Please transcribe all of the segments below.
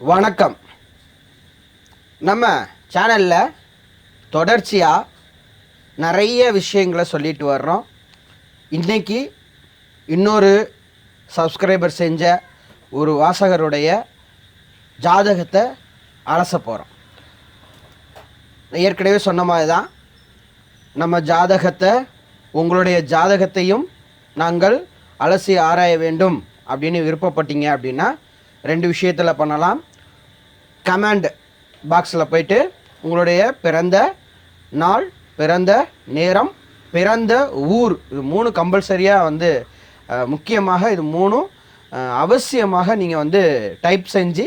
வணக்கம். நம்ம சேனலில் தொடர்ச்சியாக நிறைய விஷயங்களை சொல்லிட்டு வர்றோம். இன்றைக்கி இன்னொரு சப்ஸ்கிரைபர் செஞ்ச ஒரு வாசகருடைய ஜாதகத்தை அலச போகிறோம். ஏற்கனவே சொன்ன மாதிரி தான் நம்ம ஜாதகத்தை உங்களுடைய ஜாதகத்தையும் நாங்கள் அலசி ஆராய வேண்டும் அப்படின்னு விருப்பப்பட்டீங்க அப்படின்னா ரெண்டு விஷயத்தில் பண்ணலாம். கமெண்ட் பாக்ஸில் போய்ட்டு உங்களுடைய பிறந்த நாள், பிறந்த நேரம், பிறந்த ஊர், இது மூணு கம்பல்சரியாக முக்கியமாக இது மூணும் அவசியமாக நீங்கள் டைப் செஞ்சு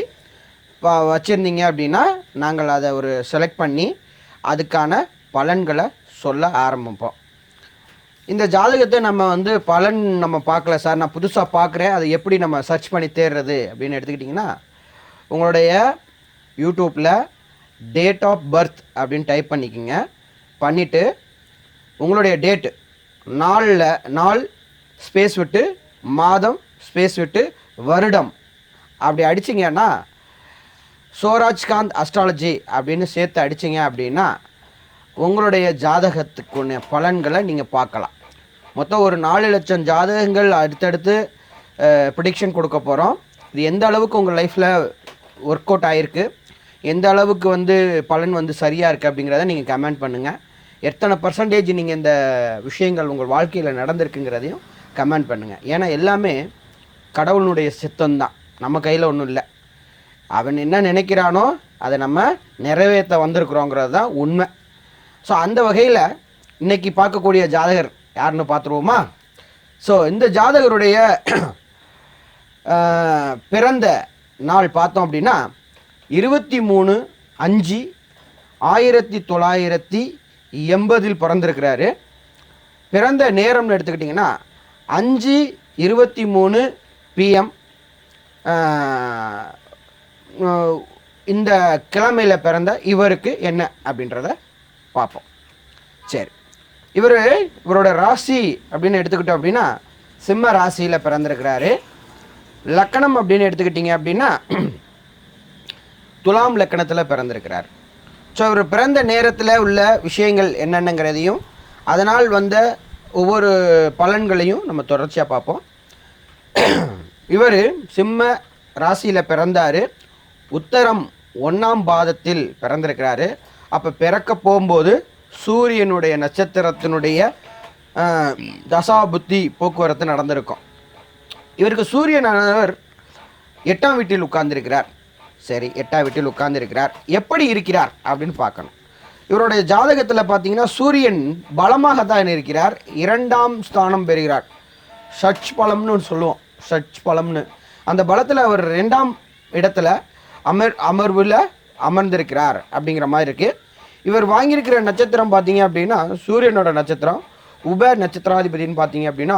வச்சுருந்தீங்க அப்படின்னா நாங்கள் அதை ஒரு செலக்ட் பண்ணி அதுக்கான பலன்களை சொல்ல ஆரம்பிப்போம். இந்த ஜாதகத்தை நம்ம பலன் நம்ம பார்க்கல சார், நான் புதுசாக பார்க்குறேன், அதை எப்படி நம்ம சர்ச் பண்ணி தேடுறது அப்படின்னு எடுத்துக்கிட்டிங்கன்னா உங்களுடைய யூடியூப்பில் டேட் ஆஃப் பர்த் அப்படின்னு டைப் பண்ணிக்கோங்க. பண்ணிவிட்டு உங்களுடைய டேட்டு நாள் ஸ்பேஸ் விட்டு மாதம் ஸ்பேஸ் விட்டு வருடம் அப்படி அடிச்சிங்கன்னா சோராஜ்காந்த் அஸ்ட்ராலஜி அப்படின்னு சேர்த்து அடிச்சிங்க அப்படின்னா உங்களுடைய ஜாதகத்துக்குள்ள பலன்களை நீங்கள் பார்க்கலாம். மொத்தம் ஒரு 4 லட்சம் ஜாதகங்கள் அடுத்தடுத்து ப்ரிடிக்ஷன் கொடுக்க போகிறோம். இது எந்த அளவுக்கு உங்கள் லைஃப்பில் ஒர்க் அவுட் ஆகிருக்கு, எந்த அளவுக்கு பலன் சரியாக இருக்குது அப்படிங்கிறத நீங்கள் கமெண்ட் பண்ணுங்கள். எத்தனை பர்சன்டேஜ் நீங்கள் இந்த விஷயங்கள் உங்கள் வாழ்க்கையில் நடந்திருக்குங்கிறதையும் கமெண்ட் பண்ணுங்கள். ஏன்னா எல்லாமே கடவுளுடைய சித்தம்தான், நம்ம கையில் ஒன்றும் இல்லை. அவன் என்ன நினைக்கிறானோ அதை நம்ம நிறைவேற்ற வந்திருக்கிறோங்கிறது தான் உண்மை. ஸோ அந்த வகையில் இன்றைக்கி பார்க்கக்கூடிய ஜாதகர் யாருன்னு பார்த்துருவோமா? ஸோ இந்த ஜாதகருடைய பிறந்த நாள் பார்த்தோம் அப்படின்னா 23/5/1980 பிறந்திருக்கிறாரு. பிறந்த நேரம்னு எடுத்துக்கிட்டிங்கன்னா 5:23 PM. இந்த கிழமையில் பிறந்த இவருக்கு என்ன அப்படின்றத பார்ப்போம். சரி, இவரோட ராசி அப்படின்னு எடுத்துக்கிட்டோம் அப்படின்னா சிம்ம ராசியில் பிறந்திருக்கிறாரு. லக்கணம் அப்படின்னு எடுத்துக்கிட்டிங்க அப்படின்னா துலாம் லக்கணத்தில் பிறந்திருக்கிறார். ஸோ இவர் பிறந்த நேரத்தில் உள்ள விஷயங்கள் என்னென்னங்கிறதையும் அதனால் வந்த ஒவ்வொரு பலன்களையும் நம்ம தொடர்ச்சியாக பார்ப்போம். இவர் சிம்ம ராசியில் பிறந்தார். உத்தரம் 1ஆம் பாதத்தில் பிறந்திருக்கிறாரு. அப்போ பிறக்க போகும்போது சூரியனுடைய நட்சத்திரத்தினுடைய தசாபுத்தி போக்குவரத்து நடந்திருக்கும். இவருக்கு சூரியனானவர் 8ஆம் வீட்டில் உட்கார்ந்திருக்கிறார். சரி, 8ஆம் வீட்டில் உட்கார்ந்திருக்கிறார். எப்படி இருக்கிறார் அப்படின்னு பார்க்கணும். இவருடைய ஜாதகத்தில் பார்த்தீங்கன்னா சூரியன் பலமாக தான் இருக்கிறார். 2ஆம் ஸ்தானம் பெறுகிறார். ஷட்ச் பலம்னு சொல்லுவோம், ஷட்ச் பலம்னு. அந்த பலத்தில் அவர் 2ஆம் இடத்துல அமர்வில் அமர்ந்திருக்கிறார் அப்படிங்கிற மாதிரி இருக்குது. இவர் வாங்கியிருக்கிற நட்சத்திரம் பார்த்தீங்க அப்படின்னா சூரியனோட நட்சத்திரம். உப நட்சத்திராதிபதினு பார்த்தீங்க அப்படின்னா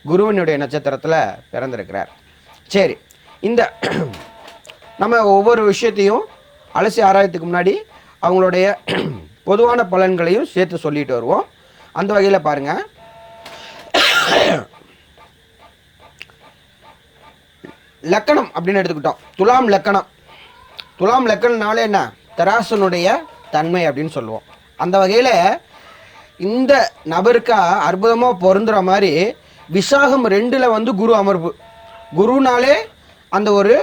குருவனுடைய நட்சத்திரத்தில் பிறந்திருக்கிறார். சரி, இந்த நம்ம ஒவ்வொரு விஷயத்தையும் அலசி ஆராயத்துக்கு முன்னாடி அவங்களுடைய பொதுவான பலன்களையும் சேர்த்து சொல்லிட்டு வருவோம். அந்த வகையில் பாருங்கள், லக்கணம் அப்படின்னு எடுத்துக்கிட்டோம். துலாம் லக்கணம். துலாம் லக்கணம்னாலே என்ன, தராசனுடைய தன்மை அப்படின்னு சொல்லுவோம். அந்த வகையில் இந்த நபருக்கு அற்புதமாக பொருந்துகிற மாதிரி விசாகம் 2ல் குரு அமர்வு. குருனாலே அந்த ஒரு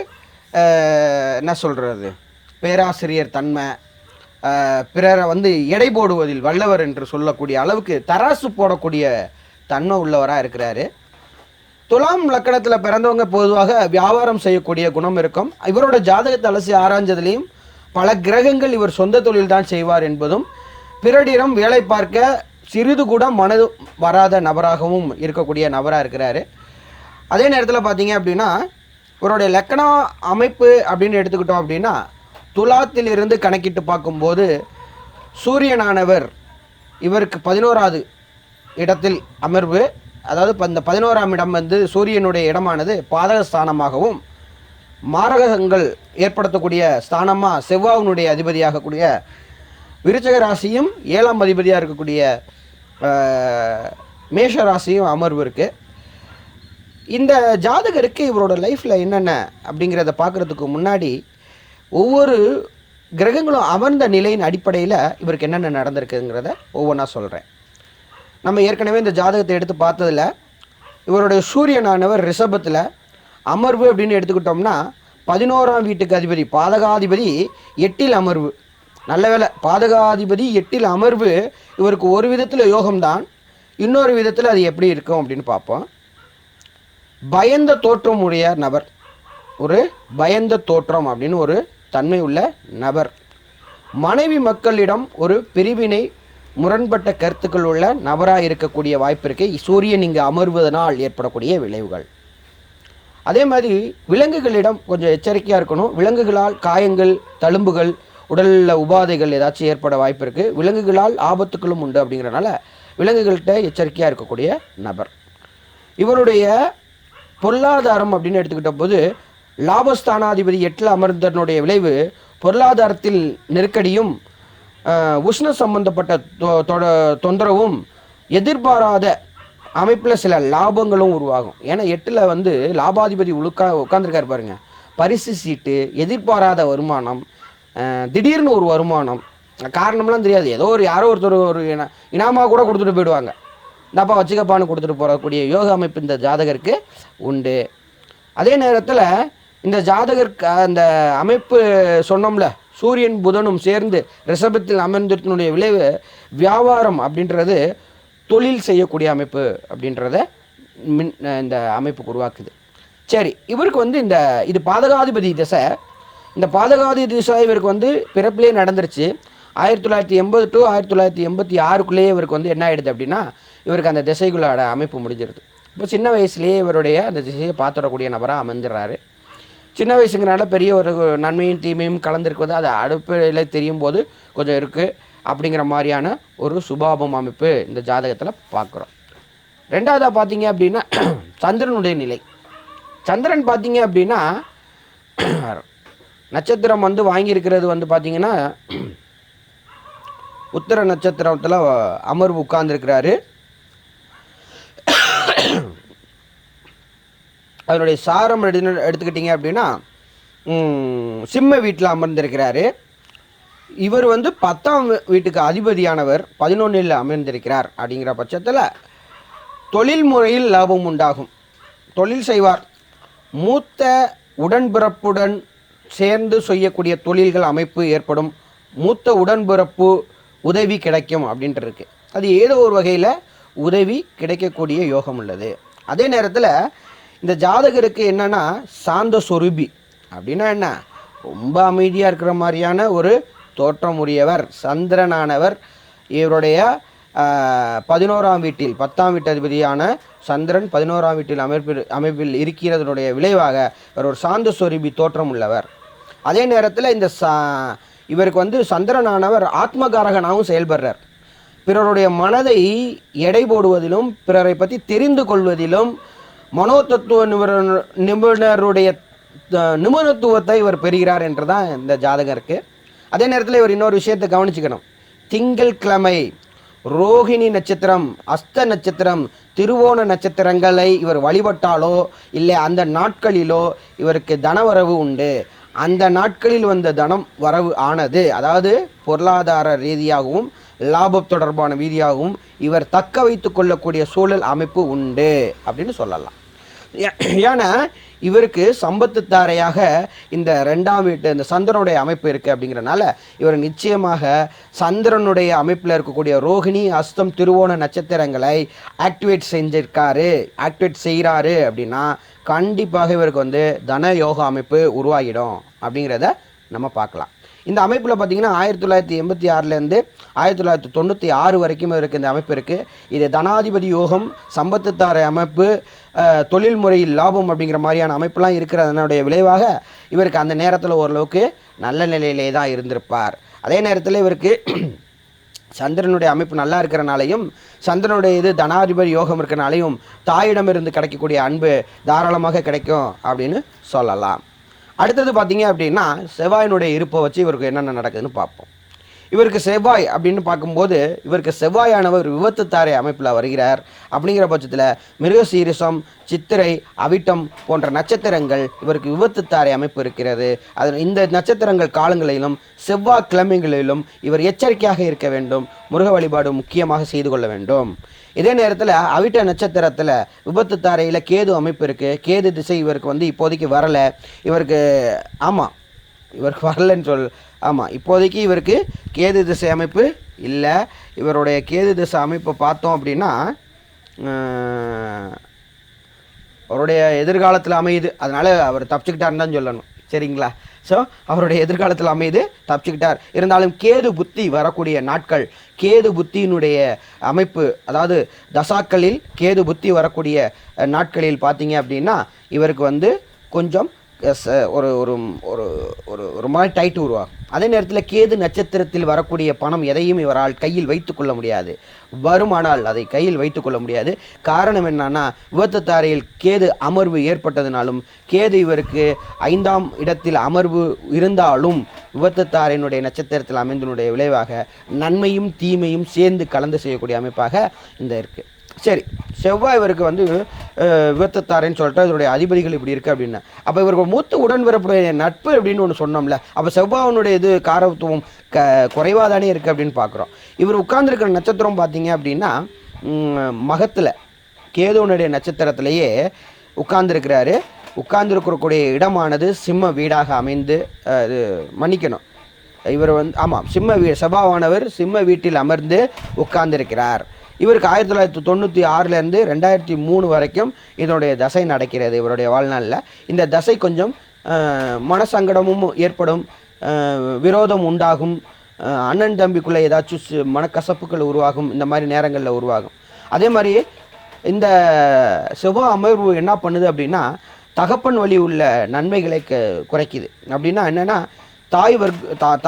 என்ன சொல்கிறது, பேராசிரியர் தன்மை, பிறரை எடை போடுவதில் வல்லவர் என்று சொல்லக்கூடிய அளவுக்கு தராசு போடக்கூடிய தன்மை உள்ளவராக இருக்கிறாரு. துலாம் லக்கணத்தில் பிறந்தவங்க பொதுவாக வியாபாரம் செய்யக்கூடிய குணம் இருக்கும். இவரோட ஜாதகத்தை அலசி ஆராய்ஞ்சதுலேயும் பல கிரகங்கள் இவர் சொந்த தொழில் தான் செய்வார் என்பதும், பிறரிடம் வேலை பார்க்க சிறிது கூட மனது வராத நபராகவும் இருக்கக்கூடிய நபராக இருக்கிறாரு. அதே நேரத்தில் பார்த்தீங்க அப்படின்னா இவருடைய லக்கண அமைப்பு அப்படின்னு எடுத்துக்கிட்டோம் அப்படின்னா துலாத்திலிருந்து கணக்கிட்டு பார்க்கும்போது சூரியனானவர் இவருக்கு 11வது இடத்தில் அமர்வு. அதாவது இந்த 11ஆம் இடம் சூரியனுடைய இடமானது பாதகஸ்தானமாகவும் மாரகங்கள் ஏற்படுத்தக்கூடிய ஸ்தானமாக செவ்வாயினுடைய அதிபதியாகக்கூடிய விருச்சக ராசியும் 7ஆம் அதிபதியாக இருக்கக்கூடிய மேஷ ராசியும் அமர்வு இருக்குது. இந்த ஜாதகருக்கு இவரோட லைஃப்பில் என்னென்ன அப்படிங்கிறத பார்க்குறதுக்கு முன்னாடி ஒவ்வொரு கிரகங்களும் அமர்ந்த நிலையின் அடிப்படையில் இவருக்கு என்னென்ன நடந்திருக்குங்கிறத ஒவ்வொன்றா சொல்கிறேன். நம்ம ஏற்கனவே இந்த ஜாதகத்தை எடுத்து பார்த்ததில் இவருடைய சூரியனானவர் ரிஷபத்தில் அமர்வு அப்படின்னு எடுத்துக்கிட்டோம்னா 11ஆம் வீட்டுக்கு அதிபதி பாதகாதிபதி 8இல் அமர்வு. நல்ல வேலை, பாதகாதிபதி 8இல் அமர்வு இவருக்கு ஒரு விதத்தில் யோகம்தான், இன்னொரு விதத்தில் அது எப்படி இருக்கும் அப்படின்னு பார்ப்போம். பயந்த தோற்றம் உடைய நபர், ஒரு பயந்த தோற்றம் அப்படின்னு ஒரு தன்மை உள்ள நபர், மனைவி மக்களிடம் ஒரு பிரிவினை முரண்பட்ட கருத்துக்கள் உள்ள நபராக இருக்கக்கூடிய வாய்ப்பு இருக்குது சூரியன் இங்கு அமர்வதனால் ஏற்படக்கூடிய விளைவுகள். அதே மாதிரி விலங்குகளிடம் கொஞ்சம் எச்சரிக்கையாக இருக்கணும். விலங்குகளால் காயங்கள், தழும்புகள், உடலில் உபாதைகள் ஏதாச்சும் ஏற்பட வாய்ப்பு இருக்குது. விலங்குகளால் ஆபத்துக்களும் உண்டு. அப்படிங்கிறனால விலங்குகள்கிட்ட எச்சரிக்கையாக இருக்கக்கூடிய நபர். இவருடைய பொருளாதாரம் அப்படின்னு எடுத்துக்கிட்ட போது லாபஸ்தானாதிபதி 8இல் அமர்ந்தனுடைய விளைவு பொருளாதாரத்தில் நெருக்கடியும் உஷ்ண சம்பந்தப்பட்ட தொந்தரவும் எதிர்பாராத அமைப்பில் சில லாபங்களும் உருவாகும். ஏன்னா 8இல் லாபாதிபதி உட்கார்ந்துருக்காரு பாருங்க. பரிசு சீட்டு, எதிர்பாராத வருமானம், திடீர்னு ஒரு வருமானம், காரணம்லாம் தெரியாது, ஏதோ யாரோ ஒருத்தர் ஒரு இனாமாக கூட கொடுத்துட்டு போயிடுவாங்க. இந்தப்பா வச்சுக்கப்பான்னு கொடுத்துட்டு போகக்கூடிய யோக அமைப்பு இந்த ஜாதகருக்கு உண்டு. அதே நேரத்தில் இந்த ஜாதகருக்கு அந்த அமைப்பு சொன்னோம்ல, சூரியன் புதனும் சேர்ந்து ரிஷபத்தில் அமர்ந்தனுடைய விளைவு வியாபாரம் அப்படின்றது தொழில் செய்யக்கூடிய அமைப்பு அப்படின்றத இந்த அமைப்புக்கு உருவாக்குது. சரி, இவருக்கு இது பாதகாதிபதி திசை. இந்த பாதகாதிபதி திசை இவருக்கு பிறப்பிலே நடந்துருச்சு. 1980 to 1986க்குள்ளேயே இவருக்கு என்ன ஆகிடுது அப்படின்னா இவருக்கு அந்த திசைகளோட அமைப்பு முடிஞ்சிருது. இப்போ சின்ன வயசுலேயே இவருடைய அந்த திசையை பார்த்துடக்கூடிய நபராக அமைஞ்சிடறாரு. சின்ன வயசுங்கிறனால பெரிய ஒரு நன்மையும் தீமையும் கலந்துருக்குவது அது அடுப்பில் தெரியும் போது கொஞ்சம் இருக்குது அப்படிங்கிற மாதிரியான ஒரு சுபாபம் அமைப்பு இந்த ஜாதகத்தில் பார்க்குறோம். ரெண்டாவதாக பார்த்தீங்க அப்படின்னா சந்திரனுடைய நிலை. சந்திரன் பார்த்தீங்க அப்படின்னா நட்சத்திரம் வாங்கியிருக்கிறது பார்த்தீங்கன்னா உத்தர நட்சத்திரத்தில் அமர்வு உட்கார்ந்துருக்கிறாரு. அதனுடைய சாரம் எடுத்துக்கிட்டிங்க அப்படின்னா சிம்ம வீட்டில் அமர்ந்திருக்கிறாரு. இவர் 10ஆம் வீட்டுக்கு அதிபதியானவர் 11இல் அமர்ந்திருக்கிறார். அப்படிங்கிற பட்சத்தில் தொழில் முறையில் லாபம் உண்டாகும், தொழில் செய்வார். மூத்த உடன்பிறப்புடன் சேர்ந்து செய்யக்கூடிய தொழில்கள் அமைப்பு ஏற்படும். மூத்த உடன்பிறப்பு உதவி கிடைக்கும் அப்படின்ட்டு இருக்கு. அது ஏதோ ஒரு வகையில் உதவி கிடைக்கக்கூடிய யோகம் உள்ளது. அதே நேரத்தில் இந்த ஜாதகருக்கு என்னென்னா சாந்த சொரூபி அப்படின்னா என்ன, ரொம்ப அமைதியாக இருக்கிற மாதிரியான ஒரு தோற்றம் உரியவர் சந்திரனானவர். இவருடைய 11ஆம் வீட்டில் 10ஆம் வீட்டு அதிபதியான சந்திரன் 11ஆம் வீட்டில் அமைப்பில் இருக்கிறதனுடைய விளைவாக இவர் ஒரு சாந்த சொரூபி தோற்றம் உள்ளவர். அதே நேரத்தில் இவருக்கு சந்திரனானவர் ஆத்மகாரகனாகவும் செயல்படுறார். பிறருடைய மனதை எடை போடுவதிலும் பிறரை பற்றி தெரிந்து கொள்வதிலும் மனோதத்துவ நிபுணருடைய நிபுணத்துவத்தை இவர் பெறுகிறார் என்றுதான் இந்த ஜாதகம் இருக்குது. அதே நேரத்தில் இவர் இன்னொரு விஷயத்தை கவனிச்சுக்கணும். திங்கட்கிழமை, ரோகிணி நட்சத்திரம், அஸ்த நட்சத்திரம், திருவோண நட்சத்திரங்களை இவர் வழிபட்டாலோ இல்லை அந்த நாட்களிலோ இவருக்கு தனவரவு உண்டு. அந்த நாட்களில் வந்த தனம் வரவு ஆனது, அதாவது பொருளாதார ரீதியாகவும் லாபம் தொடர்பான ரீதியாகவும் இவர் தக்க வைத்து கொள்ளக்கூடிய சூழல் அமைப்பு உண்டு அப்படின்னு சொல்லலாம். ஏன்னா இவருக்கு சம்பத்து தாரையாக இந்த 2ஆம் வீட்டு இந்த சந்திரனுடைய அமைப்பு இருக்குது. அப்படிங்கிறனால இவர் நிச்சயமாக சந்திரனுடைய அமைப்பில் இருக்கக்கூடிய ரோகிணி, அஸ்தம், திருவோண நட்சத்திரங்களை ஆக்டிவேட் செய்கிறாரு அப்படின்னா கண்டிப்பாக இவருக்கு தன யோக அமைப்பு உருவாகிடும் அப்படிங்கிறத நம்ம பார்க்கலாம். இந்த அமைப்பில் பார்த்திங்கன்னா 1986லேருந்து 1996 வரைக்கும் இவருக்கு இந்த அமைப்பு இருக்குது. இது தனாதிபதி யோகம், சம்பத்துத்தாரை அமைப்பு, தொழில் முறையில் லாபம் அப்படிங்கிற மாதிரியான அமைப்புலாம் இருக்கிறதனுடைய விளைவாக இவருக்கு அந்த நேரத்தில் ஓரளவுக்கு நல்ல நிலையிலே தான் இருந்திருப்பார். அதே நேரத்தில் இவருக்கு சந்திரனுடைய அமைப்பு நல்லா இருக்கிறனாலையும் சந்திரனுடைய இது தனாதிபதி யோகம் இருக்கிறனாலையும் தாயிடமிருந்து கிடைக்கக்கூடிய அன்பு தாராளமாக கிடைக்கும் அப்படின்னு சொல்லலாம். அடுத்தது பார்த்தீங்க அப்படின்னா செவ்வாயினுடைய இருப்பை வச்சு இவருக்கு என்னென்ன நடக்குதுன்னு பார்ப்போம். இவருக்கு செவ்வாய் அப்படின்னு பார்க்கும்போது இவருக்கு செவ்வாயானவர் விபத்து தாரை அமைப்பில் வருகிறார். அப்படிங்கிற பட்சத்தில் மிருகசீரிசம், சித்திரை, அவிட்டம் போன்ற நட்சத்திரங்கள் இவருக்கு விபத்து தாரை அமைப்பு இருக்கிறது. அது இந்த நட்சத்திரங்கள் காலங்களிலும் செவ்வாய் கிழமைகளிலும் இவர் எச்சரிக்கையாக இருக்க வேண்டும். முருக வழிபாடு முக்கியமாக செய்து கொள்ள வேண்டும். இதே நேரத்தில் அவிட்ட நட்சத்திரத்தில் விபத்து தாரையில் கேது அமைப்பு இருக்குது. கேது திசை இவருக்கு இப்போதைக்கு வரலை. இவருக்கு இவருக்கு வரலன்னு இப்போதைக்கு இவருக்கு கேது திசை அமைப்பு இல்லை. இவருடைய கேது திசை அமைப்பை பார்த்தோம் அப்படின்னா அவருடைய எதிர்காலத்தில் அமையுது. அதனால் அவர் தப்பிச்சுக்கிட்டாருன்னு தான் சொல்லணும். சரிங்களா? ஸோ அவருடைய எதிர்காலத்தில் அமைது தப்பிச்சுக்கிட்டார். இருந்தாலும் கேது புத்தி வரக்கூடிய நாட்கள், கேது புத்தியினுடைய அமைப்பு, அதாவது தசாக்களில் கேது புத்தி வரக்கூடிய நாட்களில் பார்த்தீங்க அப்படின்னா இவருக்கு கொஞ்சம் ஒரு ஒரு ஒரு ஒரு ஒரு மாதிரி டைட்டு உருவாகும். அதே நேரத்தில் கேது நட்சத்திரத்தில் வரக்கூடிய பணம் எதையும் இவரால் கையில் வைத்து கொள்ள முடியாது. வருமானால் அதை கையில் வைத்து கொள்ள முடியாது. காரணம் என்னன்னா, விபத்து தாரையில் கேது அமர்வு ஏற்பட்டதுனாலும், கேது இவருக்கு 5ஆம் இடத்தில் அமர்வு இருந்தாலும் விபத்து தாரையினுடைய நட்சத்திரத்தில் அமைந்தனுடைய விளைவாக நன்மையும் தீமையும் சேர்ந்து கலந்து செய்யக்கூடிய அமைப்பாக இந்த இருக்குது. சரி, செவ்வாய் இவருக்கு விபத்துத்தாரன்னு சொல்லிட்டு அதனுடைய அதிபதிகள் இப்படி இருக்குது அப்படின்னா, அப்போ இவருக்கு மூத்த உடன்பிறப்புடைய நட்பு அப்படின்னு ஒன்று சொன்னோம்ல, அப்போ செவ்வாயினுடைய இது காரத்துவம் குறைவாக தானே இருக்குது அப்படின்னு பார்க்குறோம். இவர் உட்கார்ந்துருக்கிற நட்சத்திரம் பார்த்தீங்க அப்படின்னா மகத்தில் கேதுவனுடைய நட்சத்திரத்திலேயே உட்கார்ந்துருக்கிறாரு. உட்கார்ந்துருக்கக்கூடிய இடமானது சிம்ம வீடாக அமைந்து மன்னிக்கணும், இவர் செவ்வாவானவர் சிம்ம வீட்டில் அமர்ந்து உட்கார்ந்திருக்கிறார். இவருக்கு 1996 2003 வரைக்கும் இதனுடைய தசை நடக்கிறது. இவருடைய வாழ்நாளில் இந்த தசை கொஞ்சம் மனசங்கடமும் ஏற்படும், விரோதம் உண்டாகும், அண்ணன் தம்பிக்குள்ளே ஏதாச்சும் மனக்கசப்புகள் உருவாகும், இந்த மாதிரி நேரங்களில் உருவாகும். அதே மாதிரி இந்த செவ்வாய் அமர்வு என்ன பண்ணுது அப்படின்னா, தகப்பன் வழி உள்ள நன்மைகளை குறைக்குது. அப்படின்னா என்னென்னா,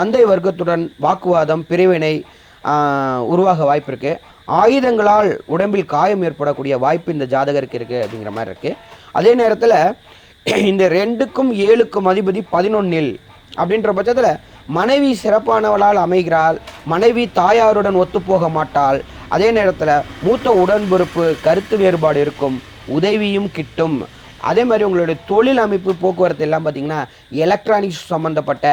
தந்தை வர்க்கத்துடன் வாக்குவாதம், பிரிவினை உருவாக வாய்ப்பு இருக்குது. ஆயுதங்களால் உடம்பில் காயம் ஏற்படக்கூடிய வாய்ப்பு இந்த ஜாதகருக்கு இருக்குது அப்படிங்கிற மாதிரி இருக்குது. அதே நேரத்தில் இந்த 2க்கும் 7க்கும் அதிபதி 11 அப்படின்ற பட்சத்தில் மனைவி சிறப்பானவளால் அமைகிறாள். மனைவி தாயாருடன் ஒத்துப்போக மாட்டாள். அதே நேரத்தில் மூத்த உடன்பிறப்பு கருத்து வேறுபாடு இருக்கும், உதவியும் கிட்டும். அதே மாதிரி உங்களுடைய தொழில் அமைப்பு, போக்குவரத்து எல்லாம் பார்த்திங்கன்னா எலக்ட்ரானிக்ஸ் சம்மந்தப்பட்ட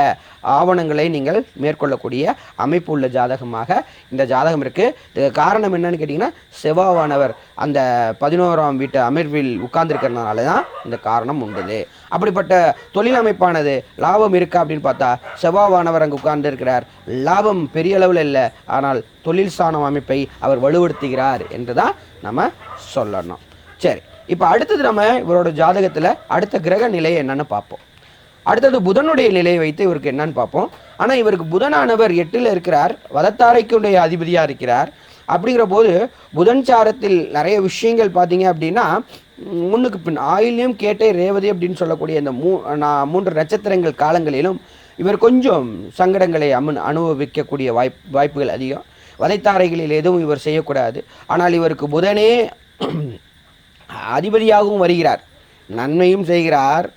ஆவணங்களை நீங்கள் மேற்கொள்ளக்கூடிய அமைப்பு உள்ள ஜாதகமாக இந்த ஜாதகம் இருக்குது. இதுக்கு காரணம் என்னன்னு கேட்டிங்கன்னா, செவ்வாவானவர் அந்த 11ஆம் வீட்டு அமர்வில் உட்கார்ந்துருக்கிறதுனால தான் இந்த காரணம் உண்டுது. அப்படிப்பட்ட தொழில் அமைப்பானது லாபம் இருக்கா அப்படின்னு பார்த்தா, செவ்வாவானவர் அங்கே உட்கார்ந்துருக்கிறார். லாபம் பெரிய அளவில் இல்லை, ஆனால் தொழில் சாணம் அமைப்பை அவர் வலுப்படுத்துகிறார் என்று தான் நம்ம சொல்லணும். சரி, இப்போ அடுத்தது நம்ம இவரோட ஜாதகத்தில் அடுத்த கிரக நிலை என்னன்னு பார்ப்போம். அடுத்தது புதனுடைய நிலையை வைத்து இவருக்கு என்னன்னு பார்ப்போம். ஆனால் இவருக்கு புதனானவர் 8ல் இருக்கிறார், வதத்தாரைக்குடைய அதிபதியாக இருக்கிறார். அப்படிங்கிற போது புதன் சாரத்தில் நிறைய விஷயங்கள் பார்த்தீங்க அப்படின்னா, முன்னுக்கு பின் ஆயில்யம், கேட்டை, ரேவதி அப்படின்னு சொல்லக்கூடிய இந்த 3 நட்சத்திரங்கள் காலங்களிலும் இவர் கொஞ்சம் சங்கடங்களை அனுபவிக்கக்கூடிய வாய்ப்புகள் அதிகம். வதைத்தாரைகளில் எதுவும் இவர் செய்யக்கூடாது. ஆனால் இவருக்கு புதனே அதிபதியாகவும் வருகிறார், நன்மையும் செய்கிறார்,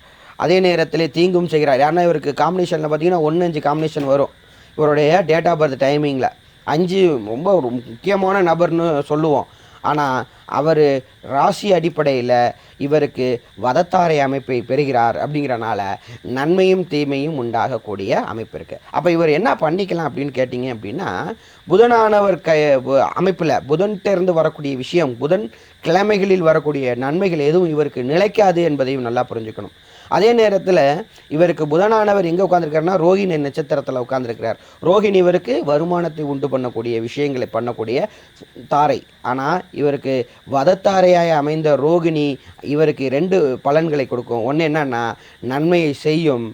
அதே நேரத்தில் தீங்கும் செய்கிறார். ஏன்னா இவருக்கு காம்பினேஷனில் பார்த்தீங்கன்னா 1-5 காம்பினேஷன் வரும். இவருடைய டேட் ஆஃப் பர்த் டைமிங்கில் 5 ரொம்ப ஒரு முக்கியமான நபர்னு சொல்லுவோம். ஆனால் அவர் ராசி அடிப்படையில் இவருக்கு வதத்தாரை அமைப்பை பெறுகிறார். அப்படிங்கிறனால நன்மையும் தீமையும் உண்டாகக்கூடிய அமைப்பு இருக்குது. அப்போ இவர் என்ன பண்ணிக்கலாம் அப்படின்னு கேட்டிங்க அப்படின்னா, புதனானவர் அமைப்பில் புதன்கிட்டேருந்து வரக்கூடிய விஷயம், புதன் கிழமைகளில் வரக்கூடிய நன்மைகள் எதுவும் இவருக்கு நிலைக்காது என்பதையும் நல்லா புரிஞ்சுக்கணும். அதே நேரத்தில் இவருக்கு புதனானவர் எங்கே உட்காந்துருக்காருன்னா, ரோகிணி நட்சத்திரத்தில் உட்காந்துருக்கிறார். ரோகிணி இவருக்கு வருமானத்தை உண்டு பண்ணக்கூடிய விஷயங்களை பண்ணக்கூடிய தாரை. ஆனால் இவருக்கு வதத்தாரையாய் அமைந்த ரோகிணி இவருக்கு 2 பலன்களை கொடுக்கும். ஒன்று என்னன்னா, நன்மையை செய்யும்.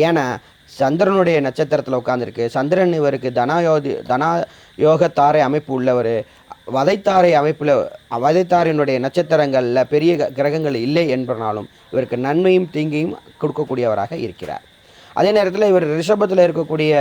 ஏன்னா சந்திரனுடைய நட்சத்திரத்தில் உட்காந்துருக்கு. சந்திரன் இவருக்கு தனாயோக தாரை அமைப்பு உள்ளவர். வதைத்தாரை அமைப்பில் வதைத்தாரினுடைய நட்சத்திரங்களில் பெரிய கிரகங்கள் இல்லை என்பதனாலும் இவருக்கு நன்மையும் தீங்கையும் கொடுக்கக்கூடியவராக இருக்கிறார். அதே நேரத்தில் இவர் ரிஷபத்தில் இருக்கக்கூடிய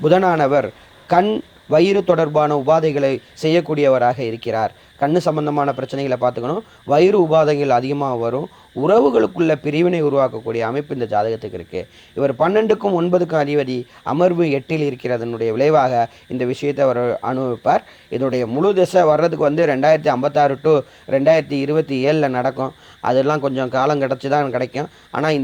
புதனானவர் கண், வயிறு தொடர்பான உபாதைகளை செய்யக்கூடியவராக இருக்கிறார். கண்ணு சம்பந்தமான பிரச்சனைகளை பார்த்துக்கணும். வயிறு உபாதைகள் அதிகமாக வரும். உறவுகளுக்குள்ள பிரிவினை உருவாக்கக்கூடிய அமைப்பு இந்த ஜாதகத்துக்கு இருக்குது. இவர் 12க்கும் 9க்கும் அதிபதி அமர்வு 8ல் இருக்கிறதனுடைய விளைவாக இந்த விஷயத்தை அவர் அனுபவிப்பார். இதனுடைய முழு திசை வர்றதுக்கு 2056 டு 2027 நடக்கும். அதெல்லாம் கொஞ்சம் காலம் கிடச்சி தான் கிடைக்கும். ஆனால்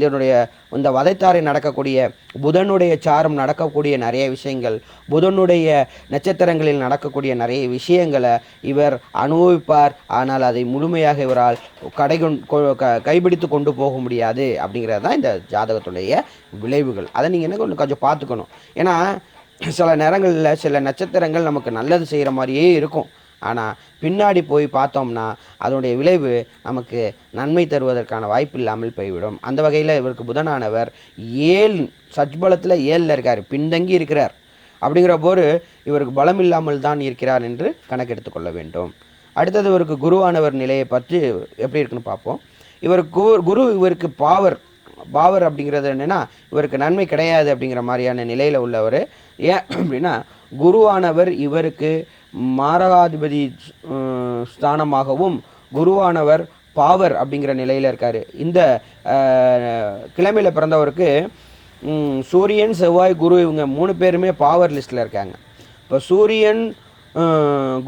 இந்த வதைத்தாரை நடக்கக்கூடிய புதனுடைய சாரம் நடக்கக்கூடிய நிறைய விஷயங்கள், புதனுடைய நட்சத்திரங்களில் நடக்கக்கூடிய நிறைய விஷயங்களை இவர் அனுபவிப்பார். ஆனால் அதை முழுமையாக இவரால் கைபிடித்து கொண்டு போக முடியாது. அப்படிங்கிறது தான் இந்த ஜாதகத்துடைய விளைவுகள். அதை நீங்கள் என்ன கொஞ்சம் பார்த்துக்கணும். ஏன்னா சில நேரங்களில் சில நட்சத்திரங்கள் நமக்கு நல்லது செய்கிற மாதிரியே இருக்கும். ஆனால் பின்னாடி போய் பார்த்தோம்னா அதனுடைய விளைவு நமக்கு நன்மை தருவதற்கான வாய்ப்பு இல்லாமல் போய்விடும். அந்த வகையில் இவருக்கு புதனானவர் 7 சஜ்பலத்தில் 7ல் இருக்கார், பின்தங்கி இருக்கிறார். அப்படிங்கிற போது இவருக்கு பலம் இல்லாமல் தான் இருக்கிறார் என்று கணக்கெடுத்து கொள்ள வேண்டும். அடுத்தது இவருக்கு குருவானவர் நிலையை பற்றி எப்படி இருக்குன்னு பார்ப்போம். இவருக்கு குரு இவருக்கு பாவர் அப்படிங்கிறது என்னென்னா இவருக்கு நன்மை கிடையாது அப்படிங்கிற மாதிரியான நிலையில் உள்ளவர். ஏன் அப்படின்னா குருவானவர் இவருக்கு மாரகாதிபதி ஸ்தானமாகவும் குருவானவர் பாவர் அப்படிங்கிற நிலையில் இருக்கார். இந்த கிழமையில் பிறந்தவருக்கு சூரியன் செவ்வாய் குரு இவங்க 3 பேருமே பாவர் லிஸ்ட்டில் இருக்காங்க. இப்போ சூரியன்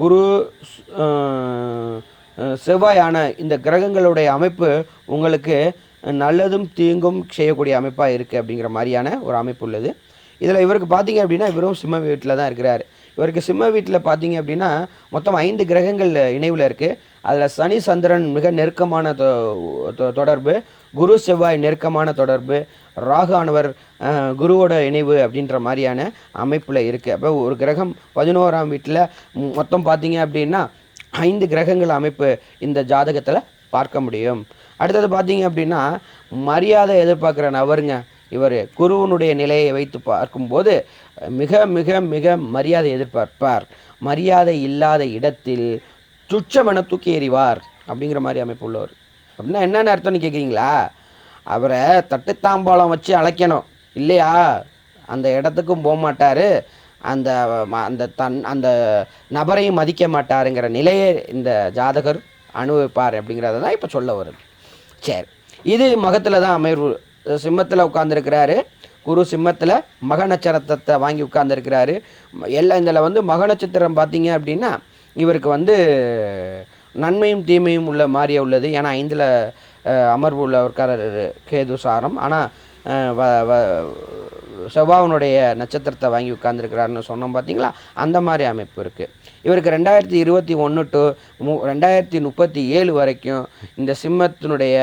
குரு செவ்வாயான இந்த கிரகங்களுடைய அமைப்பு உங்களுக்கு நல்லதும் தீங்கும் செய்யக்கூடிய அமைப்பாக இருக்குது அப்படிங்கிற மாதிரியான ஒரு அமைப்பு உள்ளது. இதில் இவருக்கு பார்த்தீங்க அப்படின்னா இவரும் சிம்ம வீட்டில் தான் இருக்கிறார். இவருக்கு சிம்ம வீட்டில் பார்த்தீங்க அப்படின்னா மொத்தம் 5 கிரகங்கள் இணைவில் இருக்குது. அதில் சனி சந்திரன் மிக நெருக்கமான தொடர்பு, குரு செவ்வாய் நெருக்கமான தொடர்பு, ராகு ஆனவர் குருவோட இணைவு அப்படின்ற மாதிரியான அமைப்பில் இருக்குது. அப்போ ஒரு கிரகம் 11ஆம் வீட்டில் மொத்தம் பார்த்தீங்க அப்படின்னா 5 கிரகங்கள் அமைப்பு இந்த ஜாதகத்தில் பார்க்க முடியும். அடுத்தது பார்த்தீங்க அப்படின்னா மரியாதை எதிர்பார்க்குற நபருங்க இவர். குருவனுடைய நிலையை வைத்து பார்க்கும்போது மிக மிக மிக மரியாதை எதிர்பார்ப்பார். மரியாதை இல்லாத இடத்தில் துச்சமென தூக்கி எறிவார் அப்படிங்கிற மாதிரி அமைப்பு உள்ளவர். அப்படின்னா என்னென்ன அர்த்தம்னு கேட்குறீங்களா? அவரை தட்டுத்தாம்பாளம் வச்சு அழைக்கணும் இல்லையா, அந்த இடத்துக்கும் போக மாட்டார், அந்த அந்த நபரையும் மதிக்க மாட்டாருங்கிற நிலையை இந்த ஜாதகர் அனுபவிப்பார் அப்படிங்கிறத தான் இப்போ சொல்ல வருது. சரி, இது மகத்தில் தான் அமைவு. சிம்மத்தில் உட்கார்ந்துருக்கிறாரு குரு. சிம்மத்தில் மக நட்சத்திரத்தை வாங்கி உட்கார்ந்துருக்கிறாரு. எல்லாம் இதில் மக நட்சத்திரம் பார்த்தீங்க அப்படின்னா இவருக்கு நன்மையும் தீமையும் உள்ள மாதிரியே உள்ளது. ஏன்னா 5ல் அமர்வு உள்ளவர்காரர் கேது சாரம். ஆனால் செவ்வாவனுடைய நட்சத்திரத்தை வாங்கி உட்கார்ந்துருக்கிறாருன்னு சொன்னோம் பார்த்தீங்களா, அந்த மாதிரி அமைப்பு இருக்குது. இவருக்கு 2021 டு 2037 வரைக்கும் இந்த சிம்மத்தினுடைய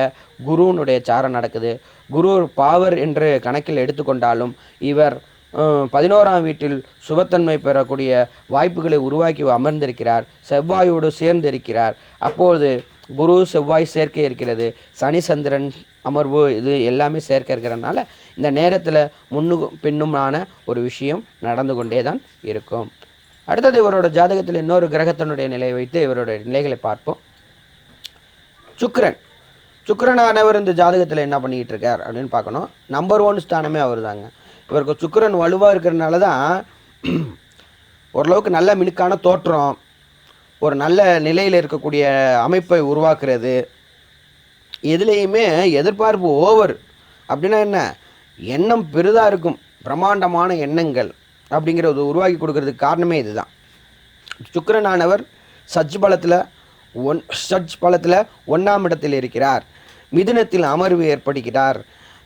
குருவினுடைய சாரம் நடக்குது. குரு பாவர் என்று கணக்கில் எடுத்துக்கொண்டாலும் இவர் 11ஆம் வீட்டில் சுபத்தன்மை பெறக்கூடிய வாய்ப்புகளை உருவாக்கி அமர்ந்திருக்கிறார். செவ்வாயோடு சேர்ந்திருக்கிறார். அப்போது குரு செவ்வாய் சேர்க்கை இருக்கிறது. சனி சந்திரன் அமர்வு இது எல்லாமே சேர்க்க இருக்கிறதுனால இந்த நேரத்தில் முன்னும் பின்னுமான ஒரு விஷயம் நடந்து கொண்டே தான் இருக்கும். அடுத்தது இவரோட ஜாதகத்தில் இன்னொரு கிரகத்தினுடைய நிலையை வைத்து இவருடைய நிலைகளை பார்ப்போம். சுக்கிரனானவர் இந்த ஜாதகத்தில் என்ன பண்ணிக்கிட்டு இருக்கார் அப்படின்னு பார்க்கணும். நம்பர் 1 ஸ்தானமே அவர் தாங்க. இவருக்கு சுக்கிரன் வலுவாக இருக்கிறதுனால தான் ஓரளவுக்கு நல்ல மினுக்கான தோற்றம், ஒரு நல்ல நிலையில் இருக்கக்கூடிய அமைப்பை உருவாக்குறது, எதுலேயுமே எதிர்பார்ப்பு ஓவர். அப்படின்னா என்ன, எண்ணம் பெரிதாக இருக்கும், பிரம்மாண்டமான எண்ணங்கள் அப்படிங்கிறது உருவாக்கி கொடுக்கறதுக்கு காரணமே இதுதான். சுக்கிரனானவர் சஜ் பலத்தில் 1ஆம் இடத்தில் இருக்கிறார். மிதுனத்தில் அமர்வு ஏற்படுகிறார்.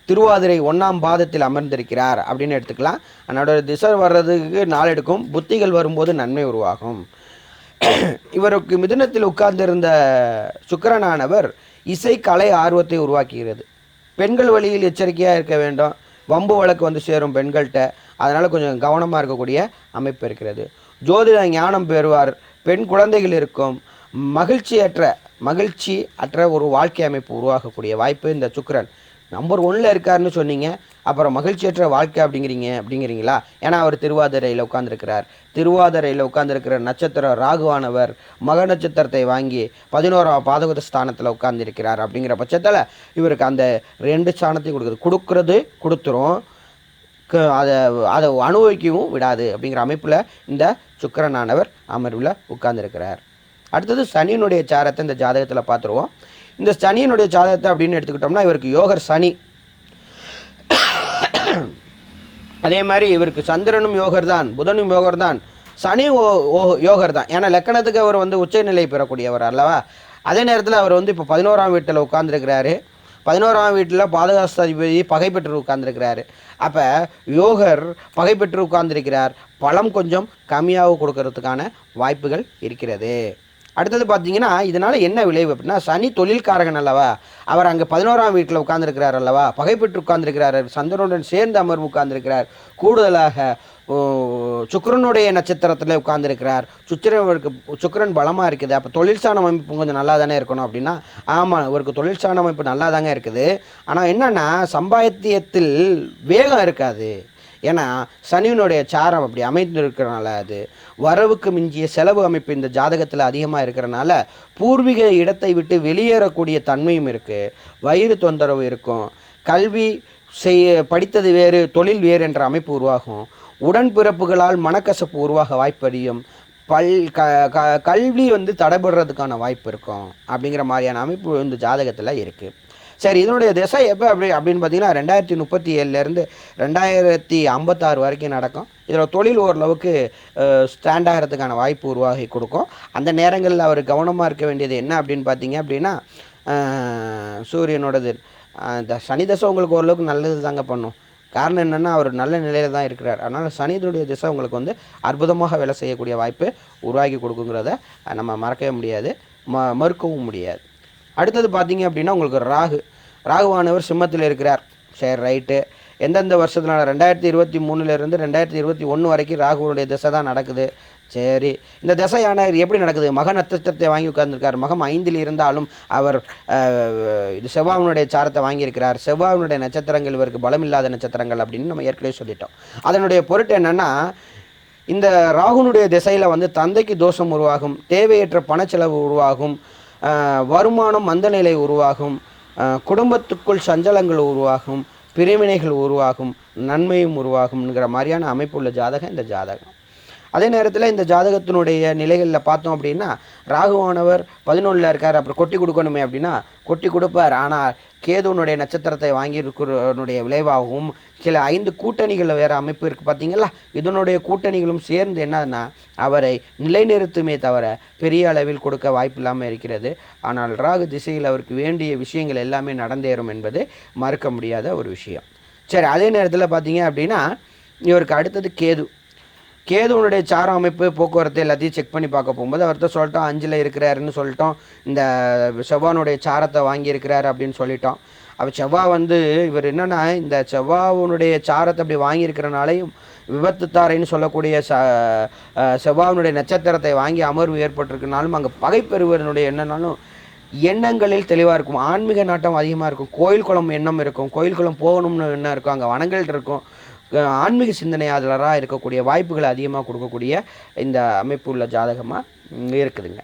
திருவாதிரை 1ஆம் பாதத்தில் அமர்ந்திருக்கிறார் அப்படின்னு எடுத்துக்கலாம். அதனோட திசை வர்றதுக்கு நாள் எடுக்கும். புத்திகள் வரும்போது நன்மை உருவாகும். இவருக்கு மிதுனத்தில் உட்கார்ந்திருந்த சுக்கிரனானவர் இசை கலை ஆர்வத்தை உருவாக்குகிறது. பெண்கள் வழியில் எச்சரிக்கையாக இருக்க வேண்டும். வம்பு வழக்கு சேரும் பெண்கள்கிட்ட. அதனால் கொஞ்சம் கவனமாக இருக்கக்கூடிய அமைப்பு இருக்கிறது. ஜோதிட ஞானம் பெறுவார். பெண் குழந்தைகள் இருக்கும். மகிழ்ச்சி அற்ற ஒரு வாழ்க்கை அமைப்பு உருவாக்கக்கூடிய வாய்ப்பு இந்த சுக்கிரன். நம்பர் 1ல் இருக்காருன்னு சொன்னீங்க, அப்புறம் மகிழ்ச்சியற்ற வாழ்க்கை அப்படிங்கிறீங்களா? ஏன்னா அவர் திருவாதிரையில் உட்கார்ந்துருக்கிறார். திருவாதிரையில் உட்கார்ந்துருக்கிற நட்சத்திரம் ராகுவானவர் மக நட்சத்திரத்தை வாங்கி 11ஆம் பாதகத ஸ்தானத்தில் உட்கார்ந்துருக்கிறார். அப்படிங்கிற பட்சத்தில் இவருக்கு அந்த 2 ஸ்தானத்தையும் கொடுத்துரும். அதை அனுபவிக்கவும் விடாது அப்படிங்கிற அமைப்பில் இந்த சுக்கிரனானவர் அமர்வில் உட்கார்ந்துருக்கிறார். அடுத்தது சனியினுடைய சாரத்தை இந்த ஜாதகத்தில் பார்த்துருவோம். இந்த சனியினுடைய ஜாதகத்தை அப்படின்னு எடுத்துக்கிட்டோம்னா இவருக்கு யோகர் சனி, அதே மாதிரி இவருக்கு சந்திரனும் யோகர் தான், புதனும் யோகர் தான், சனி யோகர் தான். ஏன்னா லக்கணத்துக்கு அவர் வந்து உச்சநிலை பெறக்கூடியவர் அல்லவா. அதே நேரத்தில் அவர் வந்து இப்போ 11ஆம் வீட்டில் உட்கார்ந்துருக்கிறாரு. 11ஆம் வீட்டில் பாதகாஸ்தாதிபதி பகை பெற்று உட்கார்ந்துருக்கிறாரு. அப்போ யோகர் பகை பெற்று உட்கார்ந்துருக்கிறார், பலம் கொஞ்சம் கம்மியாக கொடுக்கறதுக்கான வாய்ப்புகள் இருக்கிறது. அடுத்தது பார்த்தீங்கன்னா இதனால் என்ன விளைவு அப்படின்னா, சனி தொழில்காரகன் அல்லவா, அவர் அங்கே 11ஆம் வீட்டில் உட்கார்ந்துருக்கிறார் அல்லவா, பகைப்பட்டு உட்கார்ந்துருக்கிறார், சந்திரனுடன் சேர்ந்து அமர்வு உட்கார்ந்துருக்கிறார், கூடுதலாக சுக்கிரனுடைய நட்சத்திரத்தில் உட்கார்ந்துருக்கிறார். சுக்கிரன் பலமாக இருக்குது. அப்போ தொழிற்சான அமைப்பு கொஞ்சம் நல்லா தானே இருக்கணும் அப்படின்னா, ஆமாம் இவருக்கு தொழிற்சான அமைப்பு நல்லா தாங்க இருக்குது. ஆனால் என்னென்னா சம்பாத்தியத்தில் வேகம் இருக்காது. ஏன்னா சனியினுடைய சாரம் அப்படி அமைந்திருக்கிறனால அது வரவுக்கு மிஞ்சிய செலவு அமைப்பு இந்த ஜாதகத்தில் அதிகமாக இருக்கிறனால பூர்வீக இடத்தை விட்டு வெளியேறக்கூடிய தன்மையும் இருக்குது. வயிறு தொந்தரவு இருக்கும். கல்வி படித்தது வேறு தொழில் வேறு என்ற அமைப்பு உருவாகும். உடன்பிறப்புகளால் மனக்கசப்பு உருவாக வாய்ப்பு அதிகம். கல்வி வந்து தடைபடுறதுக்கான வாய்ப்பு இருக்கும். அப்படிங்கிற மாதிரியான அமைப்பு இந்த ஜாதகத்தில் இருக்குது. சரி, இதனுடைய திசை எப்போ அப்படின்னு பார்த்தீங்கன்னா 2037லேருந்து 2056 வரைக்கும் நடக்கும். இதில் தொழில் ஓரளவுக்கு ஸ்டாண்ட் ஆகிறதுக்கான வாய்ப்பு உருவாகி கொடுக்கும். அந்த நேரங்களில் அவர் கவனமாக இருக்க வேண்டியது என்ன அப்படின்னு பார்த்தீங்க அப்படின்னா, சூரியனோடது இந்த சனி தசை உங்களுக்கு ஓரளவுக்கு நல்லது தாங்க பண்ணும். காரணம் என்னென்னா அவர் நல்ல நிலையில் தான் இருக்கிறார். அதனால் சனியினுடைய திசை உங்களுக்கு வந்து அற்புதமாக வேலை செய்யக்கூடிய வாய்ப்பு உருவாக்கி கொடுக்குங்கிறத நம்ம மறக்கவே முடியாது, மறுக்கவும் முடியாது. அடுத்தது பார்த்தீங்க அப்படின்னா உங்களுக்கு ராகுவானவர் சிம்மத்தில் இருக்கிறார். சரி, ரைட்டு. எந்தெந்த வருஷத்தினால 2023லேருந்து 2021 வரைக்கும் ராகுவனுடைய திசை தான் நடக்குது. சரி, இந்த திசையான எப்படி நடக்குது? மக நட்சத்திரத்தை வாங்கி உட்கார்ந்துருக்கார். மகம் 5ல் இருந்தாலும் அவர் இது செவ்வாயினுடைய சாரத்தை வாங்கியிருக்கிறார். செவ்வாயினுடைய நட்சத்திரங்கள் இவருக்கு பலமில்லாத நட்சத்திரங்கள் அப்படின்னு நம்ம ஏற்கனவே சொல்லிட்டோம். அதனுடைய பொருட்டு என்னென்னா, இந்த ராகுனுடைய திசையில் வந்து தந்தைக்கு தோஷம் உருவாகும், தேவையற்ற பணச்செலவு உருவாகும், வருமானம் மந்தநிலை உருவாகும், குடும்பத்துக்குள் சஞ்சலங்கள் உருவாகும், பிரிவினைகள் உருவாகும், நன்மையும் உருவாகும்ங்கிற மாதிரியான அமைப்புள்ள ஜாதகம் இந்த ஜாதகம். அதே நேரத்தில் இந்த ஜாதகத்தினுடைய நிலைகளில் பார்த்தோம் அப்படின்னா, ராகுவானவர் 11ல் இருக்கார். அப்புறம் கொட்டி கொடுக்கணுமே அப்படின்னா கொட்டி கொடுப்பார். ஆனால் கேதுவனுடைய நட்சத்திரத்தை வாங்கியிருக்கிறனுடைய விளைவாகவும் சில 5 கூட்டணிகளில் வேறு அமைப்பு இருக்குது பார்த்தீங்களா. இதனுடைய கூட்டணிகளும் சேர்ந்து என்னன்னா அவரை நிலைநிறுத்துமே தவிர பெரிய அளவில் கொடுக்க வாய்ப்பு இல்லாமல் இருக்கிறது. ஆனால் ராகு திசையில் அவருக்கு வேண்டிய விஷயங்கள் எல்லாமே நடந்தேறும் என்பது மறுக்க முடியாத ஒரு விஷயம். சரி, அதே நேரத்தில் பார்த்தீங்க அப்படின்னா இவருக்கு அடுத்தது கேதுவனுடைய சார அமைப்பு போக்குவரத்து எல்லாத்தையும் செக் பண்ணி பார்க்க போகும்போது அவர்கிட்ட சொல்லிட்டோம் 5ல் இருக்கிறாருன்னு சொல்லிட்டோம். இந்த செவ்வானுடைய சாரத்தை வாங்கியிருக்கிறாரு அப்படின்னு சொல்லிட்டோம். அப்போ செவ்வாய் வந்து இவர் என்னென்னா இந்த செவ்வாவுனுடைய சாரத்தை அப்படி வாங்கியிருக்கிறனாலையும் விபத்து தாரைன்னு சொல்லக்கூடிய செவ்வாவினுடைய நட்சத்திரத்தை வாங்கி அமர்வு ஏற்பட்டிருக்கனாலும் அங்கே பகை பெறுவதனுடைய என்னன்னாலும் எண்ணங்களில் தெளிவாக இருக்கும். ஆன்மீக நாட்டம் அதிகமாக இருக்கும். கோயில் குளம் எண்ணம் இருக்கும். கோயில் குளம் போகணும்னு எண்ணம் இருக்கும். அங்கே வனங்கள் இருக்கும். ஆன்மீக சிந்தனையாளராக இருக்கக்கூடிய வாய்ப்புகளை அதிகமாக கொடுக்கக்கூடிய இந்த அமைப்பு உள்ள ஜாதகமாக இருக்குதுங்க.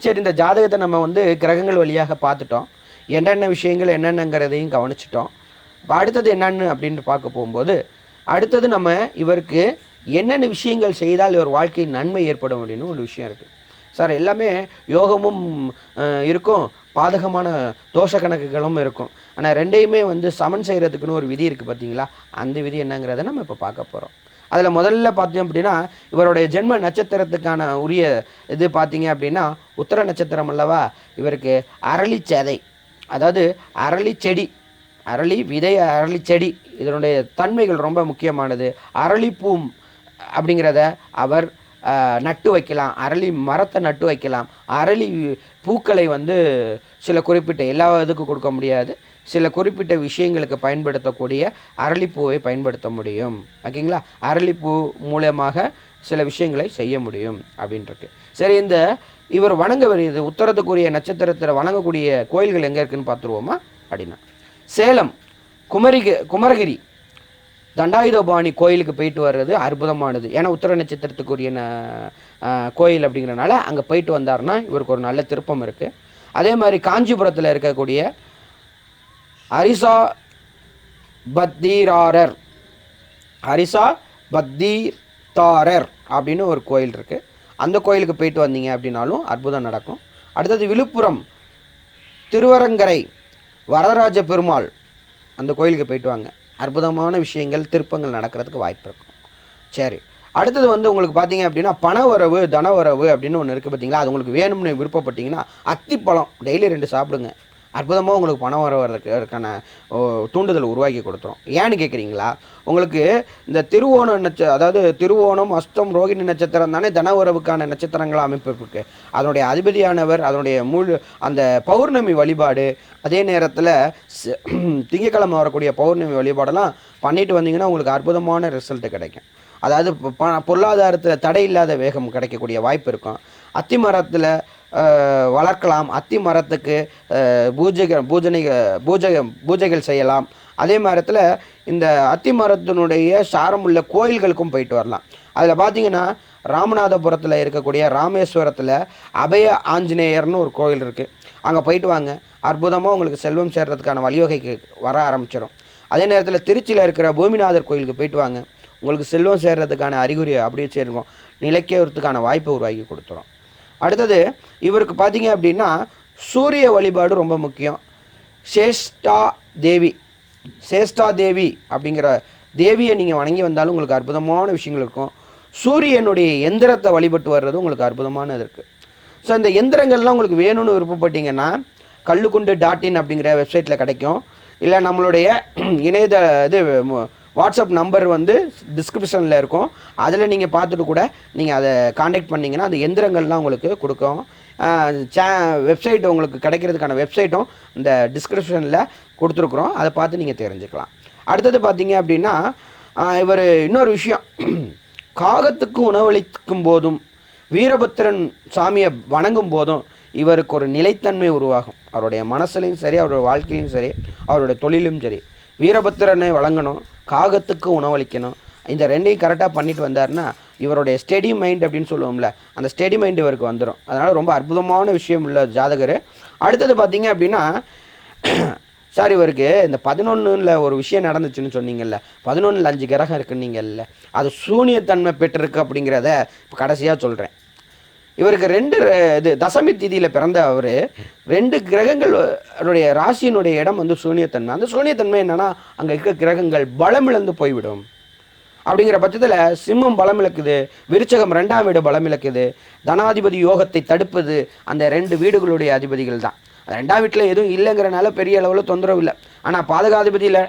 சரி, இந்த ஜாதகத்தை நம்ம வந்து கிரகங்கள் வழியாக பார்த்துட்டோம். என்னென்ன விஷயங்கள் என்னென்னங்கிறதையும் கவனிச்சிட்டோம். இப்போ அடுத்தது என்னென்னு அப்படின்னு பார்க்க போகும்போது அடுத்தது நம்ம இவருக்கு என்னென்ன விஷயங்கள் செய்தால் இவர் வாழ்க்கையில் நன்மை ஏற்படும் அப்படின்னு ஒரு விஷயம் இருக்குது. சார், எல்லாமே யோகமும் இருக்கும், பாதகமான தோஷ கணக்குகளும் இருக்கும். ஆனால் ரெண்டையுமே வந்து சமன் செய்கிறதுக்குன்னு ஒரு விதி இருக்குது பார்த்தீங்களா. அந்த விதி என்னங்கிறத நம்ம இப்போ பார்க்க போகிறோம். அதில் முதல்ல பார்த்தோம் அப்படின்னா இவருடைய ஜென்ம நட்சத்திரத்துக்கான உரிய இது பார்த்தீங்க அப்படின்னா உத்தர நட்சத்திரம் அல்லவா. இவருக்கு அரளி சதை, அதாவது அரளி செடி, அரளி விதை, அரளி செடி இதனுடைய தன்மைகள் ரொம்ப முக்கியமானது. அரளிப்பூ அப்படிங்கிறத அவர் நட்டு வைக்கலாம். அரளி மரத்தை நட்டு வைக்கலாம். அரளி பூக்களை வந்து சில குறிப்பிட்ட எல்லா இதுக்கும் கொடுக்க முடியாது, சில குறிப்பிட்ட விஷயங்களுக்கு பயன்படுத்தக்கூடிய அரளிப்பூவை பயன்படுத்த முடியும். ஓகேங்களா. அரளிப்பூ மூலமாக சில விஷயங்களை செய்ய முடியும் அப்படின்ட்டு. சரி, இந்த இவர் வணங்க வருது உத்தரத்துக்குரிய நட்சத்திரத்தில் வணங்கக்கூடிய கோயில்கள் எங்கே இருக்குதுன்னு பார்த்துருவோமா அப்படின்னா, சேலம் குமரகிரி தண்டாயுதபாணி கோயிலுக்கு போயிட்டு வர்றது அற்புதமானது. ஏன்னா உத்தர நட்சத்திரத்துக்குரிய கோயில் அப்படிங்கிறனால அங்கே போயிட்டு வந்தார்னா இவருக்கு ஒரு நல்ல திருப்பம் இருக்குது. அதே மாதிரி காஞ்சிபுரத்தில் இருக்கக்கூடிய ஹரிசா பத்தீராரர் அப்படின்னு ஒரு கோயில் இருக்குது. அந்த கோயிலுக்கு போயிட்டு வந்தீங்க அப்படின்னாலும் அற்புதம் நடக்கும். அடுத்தது விழுப்புரம் திருவரங்கரை வரதராஜ பெருமாள் அந்த கோயிலுக்கு போயிட்டு வாங்க. அற்புதமான விஷயங்கள் திருப்பங்கள் நடக்கிறதுக்கு வாய்ப்பு இருக்கும். சரி, அடுத்தது வந்து உங்களுக்கு பார்த்தீங்க அப்படின்னா பணவரவு தனவரவு அப்படின்னு ஒன்று இருக்குது பார்த்தீங்களா. அது உங்களுக்கு வேணும்னு விருப்பப்பட்டீங்கன்னா அத்திப்பழம் டெய்லி 2 சாப்பிடுங்க. அற்புதமாக உங்களுக்கு பணம் வரதுக்கான தூண்டுதல் உருவாக்கி கொடுத்துரும். ஏன்னு கேட்குறீங்களா, உங்களுக்கு இந்த திருவோணம் அதாவது திருவோணம் அஸ்தம் ரோகிணி நட்சத்திரம் தானே தனவரவுக்கான நட்சத்திரங்கள் அமைப்பு இருக்குது. அதனுடைய அதிபதியானவர் அதனுடைய அந்த பௌர்ணமி வழிபாடு, அதே நேரத்தில் திங்கக்கிழமை வரக்கூடிய பௌர்ணமி வழிபாடெல்லாம் பண்ணிட்டு வந்தீங்கன்னா உங்களுக்கு அற்புதமான ரிசல்ட் கிடைக்கும். அதாவது பொருளாதாரத்தில் தடை இல்லாத வேகம் கிடைக்கக்கூடிய வாய்ப்பு இருக்கும். அத்தி மரத்தில் வளர்க்கலாம். அத்தி மரத்துக்கு பூஜைகள் செய்யலாம். அதே மரத்தில் இந்த அத்தி மரத்தினுடைய சாரமுள்ள கோயில்களுக்கும் போயிட்டு வரலாம். அதில் பார்த்தீங்கன்னா ராமநாதபுரத்தில் இருக்கக்கூடிய ராமேஸ்வரத்தில் அபய ஆஞ்சநேயர்னு ஒரு கோயில் இருக்குது. அங்கே போயிட்டு வாங்க. அற்புதமாக உங்களுக்கு செல்வம் சேர்றதுக்கான வழிவகைக்கு வர ஆரம்பிச்சிடும். அதே நேரத்தில் திருச்சியில் இருக்கிற பூமிநாதர் கோயிலுக்கு போயிட்டு வாங்க. உங்களுக்கு செல்வம் சேர்றதுக்கான அறிகுறி அப்படியே சேருக்கும். நிலைக்கிறதுக்கான வாய்ப்பை உருவாக்கி கொடுத்துரும். அடுத்தது இவருக்கு பார்த்தீங்க அப்படின்னா சூரிய வழிபாடு ரொம்ப முக்கியம். சேஷ்டா தேவி அப்படிங்கிற தேவியை நீங்கள் வணங்கி வந்தாலும் உங்களுக்கு அற்புதமான விஷயங்கள் இருக்கும். சூரியனுடைய எந்திரத்தை வழிபட்டு வர்றது உங்களுக்கு அற்புதமானது இருக்குது. ஸோ இந்த எந்திரங்கள்லாம் உங்களுக்கு வேணும்னு விருப்பப்பட்டீங்கன்னா kallukundu.in அப்படிங்கிற வெப்சைட்டில் கிடைக்கும். இல்லை நம்மளுடைய வாட்ஸ்அப் நம்பர் வந்து டிஸ்கிரிப்ஷனில் இருக்கும். அதில் நீங்கள் பார்த்துட்டு கூட நீங்கள் அதை காண்டாக்ட் பண்ணிங்கன்னா அந்த எந்திரங்கள்லாம் உங்களுக்கு கொடுக்கும். வெப்சைட் உங்களுக்கு கிடைக்கிறதுக்கான வெப்சைட்டும் இந்த டிஸ்கிரிப்ஷனில் கொடுத்துருக்குறோம். அதை பார்த்து நீங்கள் தெரிஞ்சுக்கலாம். அடுத்தது பார்த்தீங்க அப்படின்னா இவர் இன்னொரு விஷயம், காகத்துக்கு உணவளிக்கும் போதும் வீரபத்திரன் சாமியை வணங்கும் போதும் இவருக்கு ஒரு நிலைத்தன்மை உருவாகும். அவருடைய மனசுலையும் சரி, அவருடைய வாழ்க்கையிலும் சரி, அவருடைய தொழிலும் சரி. வீரபத்திரனை வழங்கணும், காகத்துக்கு உணவளிக்கணும். இந்த ரெண்டையும் கரெக்டாக பண்ணிட்டு வந்தார்னா இவருடைய ஸ்டெடி மைண்ட் அப்படின்னு சொல்லுவோம்ல, அந்த ஸ்டெடி மைண்ட் இவருக்கு வந்துடும். அதனால் ரொம்ப அற்புதமான விஷயம் உள்ள ஜாதகர். அடுத்தது பார்த்தீங்க அப்படின்னா சார் இவருக்கு இந்த 11ல் ஒரு விஷயம் நடந்துச்சுன்னு சொன்னீங்கல்ல, 11ல் 5 கிரகம் இருக்குன்னீங்கல்ல, அது சூனியத்தன்மை பெற்றிருக்கு அப்படிங்கிறத இப்போ கடைசியாக சொல்கிறேன். இவருக்கு 2 தசமி திதியில் பிறந்த அவர் 2 கிரகங்களுடைய ராசியினுடைய இடம் வந்து சூனியத்தன்மை. அந்த சூனியத்தன்மை என்னன்னா அங்கே இருக்க கிரகங்கள் பலமிழந்து போய்விடும். அப்படிங்கிற பட்சத்தில் சிம்மம் பலம் இழக்குது, விருச்சகம் 2ஆம் வீடு பலம் இழக்குது. தனாதிபதி யோகத்தை தடுப்பது அந்த 2 வீடுகளுடைய அதிபதிகள் தான். 2ஆம் வீட்டில் எதுவும் இல்லைங்கிறனால பெரிய அளவில் தொந்தரவு இல்லை. ஆனால் பாதகாதிபதியில்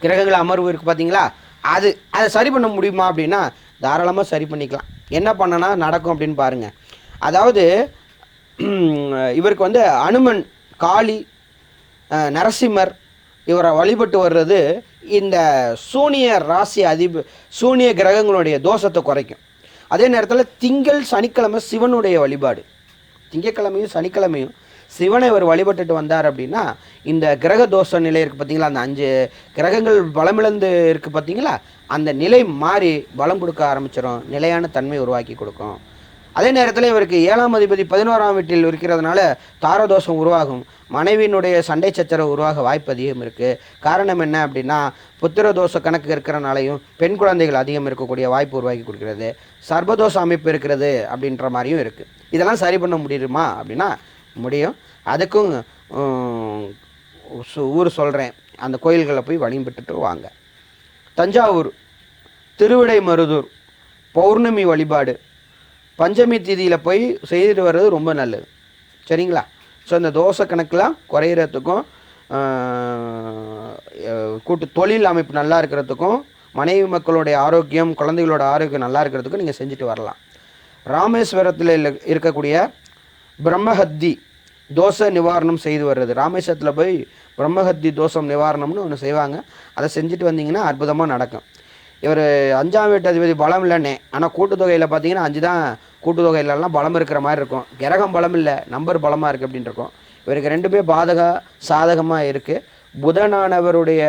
கிரகங்கள் அமர்வு இருக்குது பார்த்தீங்களா, அதை சரி பண்ண முடியுமா அப்படின்னா தாராளமாக சரி பண்ணிக்கலாம். என்ன பண்ணனா நடக்கும் அப்படின்னு பாருங்கள். அதாவது இவருக்கு வந்து அனுமன், காளி, நரசிம்மர் இவரை வழிபட்டு வர்றது இந்த சூனிய ராசி சூனிய கிரகங்களுடைய தோஷத்தை குறைக்கும். அதே நேரத்தில் திங்கள் சனிக்கிழமை சிவனுடைய வழிபாடு, திங்கக்கிழமையும் சனிக்கிழமையும் சிவனை இவர் வழிபட்டுட்டு வந்தார் அப்படின்னா இந்த கிரக தோஷ நிலை இருக்குது பார்த்தீங்களா, அந்த 5 கிரகங்கள் பலமிழந்து இருக்குது பார்த்தீங்களா, அந்த நிலை மாறி பலம் கொடுக்க ஆரம்பிச்சிடும், நிலையான தன்மை உருவாக்கி கொடுக்கும். அதே நேரத்தில் இவருக்கு 7ஆம் அதிபதி 11ஆம் வீட்டில் இருக்கிறதுனால தாரதோஷம் உருவாகும். மனைவியினுடைய சண்டை சச்சரவு உருவாக வாய்ப்பு அதிகம் இருக்குது. காரணம் என்ன அப்படின்னா புத்திர தோஷ கணக்கு இருக்கிறனாலையும் பெண் குழந்தைகள் அதிகம் இருக்கக்கூடிய வாய்ப்பு உருவாக்கி கொடுக்கிறது. சர்பதோஷ அமைப்பு இருக்கிறது அப்படின்ற மாதிரியும் இருக்குது. இதெல்லாம் சரி பண்ண முடியுமா அப்படின்னா முடியும். அதுக்கும் ஊர் சொல்கிறேன், அந்த கோயில்களை போய் வழிபட்டுட்டு வாங்க. தஞ்சாவூர் திருவிடைமருதூர் பௌர்ணமி வழிபாடு பஞ்சமி திதியில் போய் செய்துட்டு வர்றது ரொம்ப நல்லது. சரிங்களா? ஸோ இந்த தோசை கணக்கெலாம் குறையிறதுக்கும் கூட்டு தொழில் அமைப்பு நல்லா இருக்கிறதுக்கும் மனைவி மக்களுடைய ஆரோக்கியம் குழந்தைகளோட ஆரோக்கியம் நல்லா இருக்கிறதுக்கும் நீங்கள் செஞ்சுட்டு வரலாம். ராமேஸ்வரத்தில் இருக்கக்கூடிய பிரம்மஹத்தி தோஷ நிவாரணம் செய்து வர்றது, ராமேஸ்வரத்தில் போய் பிரம்மஹத்தி தோஷம் நிவாரணம்னு ஒன்று செய்வாங்க. அதை செஞ்சுட்டு வந்தீங்கன்னா அற்புதமாக நடக்கும். இவர் 5ஆம் வீட்டு அதிபதி பலம் இல்லைன்னே, ஆனால் கூட்டுத்தொகையில் பார்த்தீங்கன்னா 5 தான் கூட்டுத்தொகையிலலாம் பலம் இருக்கிற மாதிரி இருக்கும். கிரகம் பலம் இல்லை, நம்பர் பலமாக இருக்குது அப்படின்னு இருக்கும். இவருக்கு 2மே சாதகமாக இருக்குது. புதனானவருடைய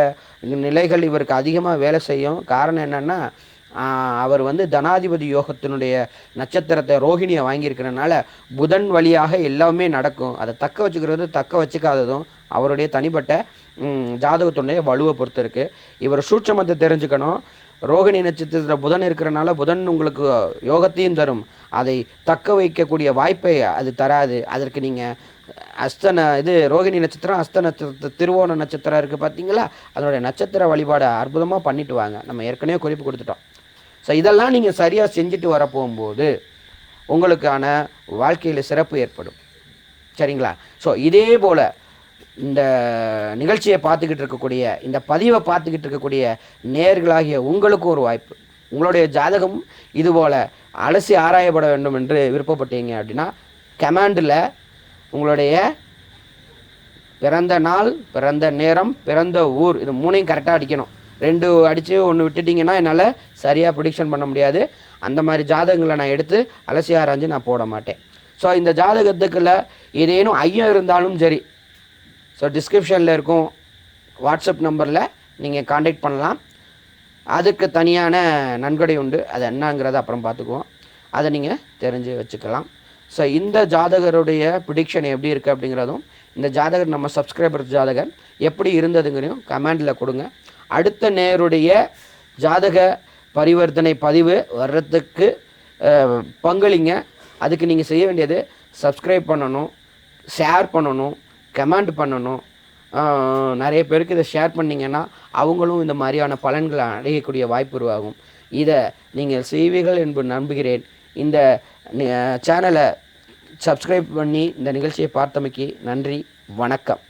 நிலைகள் இவருக்கு அதிகமாக வேலை செய்யும். காரணம் என்னென்னா அவர் வந்து தனாதிபதி யோகத்தினுடைய நட்சத்திரத்தை ரோகிணியை வாங்கியிருக்கிறதுனால புதன் வழியாக எல்லாமே நடக்கும். அதை தக்க வச்சுக்கிறது தக்க வச்சுக்காததும் அவருடைய தனிப்பட்ட ஜாதகத்தினுடைய வலுவை பொறுத்து இருக்குது. இவர் சூட்சமத்தை தெரிஞ்சுக்கணும். ரோகிணி நட்சத்திரத்தில் புதன் இருக்கிறனால புதன் உங்களுக்கு யோகத்தையும் தரும், அதை தக்க வைக்கக்கூடிய வாய்ப்பை அது தராது. அதற்கு நீங்கள் ரோகிணி நட்சத்திரம், அஸ்த நட்சத்திரம், திருவோண நட்சத்திரம் இருக்குது பார்த்தீங்களா, அதனுடைய நட்சத்திர வழிபாடை அற்புதமாக பண்ணிட்டு வாங்க. நம்ம ஏற்கனவே குறிப்பு கொடுத்துட்டோம். ஸோ இதெல்லாம் நீங்கள் சரியாக செஞ்சுட்டு வர போகும்போது உங்களுக்கான வாழ்க்கையில் சிறப்பு ஏற்படும். சரிங்களா? ஸோ இதே போல் இந்த நிகழ்ச்சியை பார்த்துக்கிட்டு இருக்கக்கூடிய, இந்த பதிவை பார்த்துக்கிட்டு இருக்கக்கூடிய நேயர்களாகிய உங்களுக்கும் ஒரு வாய்ப்பு. உங்களுடைய ஜாதகம் இதுபோல் அலசி ஆராயப்பட வேண்டும் என்று விருப்பப்பட்டீங்க அப்படின்னா கமெண்டில் உங்களுடைய பிறந்த நாள், பிறந்த நேரம், பிறந்த ஊர், இது 3ஐயும் கரெக்டாக அடிக்கணும். 2 அடித்து 1 விட்டுட்டிங்கன்னா என்னால் சரியாக ப்ரிடிக்ஷன் பண்ண முடியாது. அந்த மாதிரி ஜாதகங்களை நான் எடுத்து அலசி ஆராய்ஞ்சு நான் போட மாட்டேன். ஸோ இந்த ஜாதகத்துக்குள்ள ஏதேனும் ஐயம் இருந்தாலும் சரி, ஸோ டிஸ்கிரிப்ஷனில் இருக்கும் வாட்ஸ்அப் நம்பரில் நீங்கள் காண்டாக்ட் பண்ணலாம். அதுக்கு தனியான நன்கொடை உண்டு, அது என்னங்கிறத அப்புறம் பார்த்துக்குவோம். அதை நீங்கள் தெரிஞ்சு வச்சுக்கலாம். ஸோ இந்த ஜாதகருடைய ப்ரிடிக்ஷன் எப்படி இருக்குது அப்படிங்கிறதும், இந்த ஜாதகர் நம்ம சப்ஸ்கிரைபர் ஜாதகர் எப்படி இருந்ததுங்கிறதையும் கமெண்டில் கொடுங்க. அடுத்த நேருடைய ஜாதக பரிவர்த்தனை பதிவு வர்றதுக்கு பங்களிங்க. அதுக்கு நீங்கள் செய்ய வேண்டியது சப்ஸ்கிரைப் பண்ணணும், ஷேர் பண்ணணும், கமெண்ட் பண்ணணும். நிறைய பேருக்கு இதை ஷேர் பண்ணிங்கன்னா அவங்களும் இந்த மாதிரியான பலன்களை அடையக்கூடிய வாய்ப்பு உருவாகும். இதை நீங்கள் செய்வீர்கள் என்று நம்புகிறேன். இந்த சேனலை சப்ஸ்கிரைப் பண்ணி இந்த நிகழ்ச்சியை பார்த்தமைக்கு நன்றி. வணக்கம்.